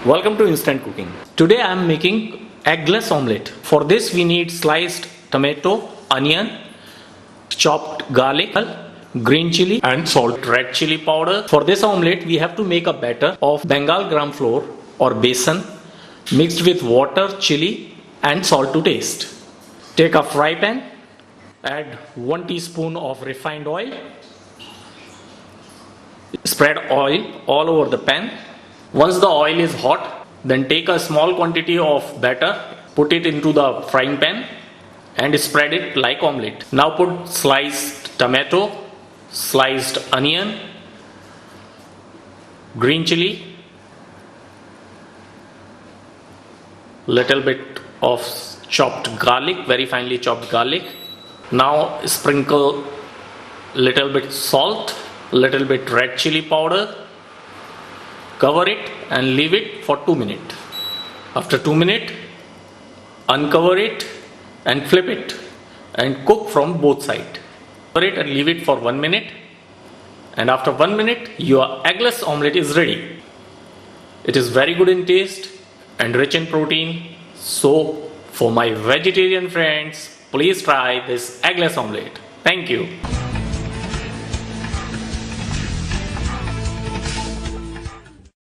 Welcome to Instant Cooking. Today I am making eggless omelette. For this we need sliced tomato, onion, chopped garlic, green chili and salt, red chili powder. For this omelette we have to make a batter of Bengal gram flour or besan mixed with water, chili and salt to taste. Take a fry pan, add 1 teaspoon of refined oil. Spread oil all over the pan. Once the oil is hot, then take a small quantity of batter, put it into the frying pan and spread it like omelette. Now put sliced tomato, sliced onion, green chili, little bit of chopped garlic, very finely chopped garlic. Now sprinkle little bit salt, little bit red chili powder. Cover it and leave it for 2 minutes. After 2 minutes, uncover it and flip it and cook from both sides. Cover it and leave it for 1 minute. And after 1 minute, your eggless omelette is ready. It is very good in taste and rich in protein. So, for my vegetarian friends, please try this eggless omelette. Thank you.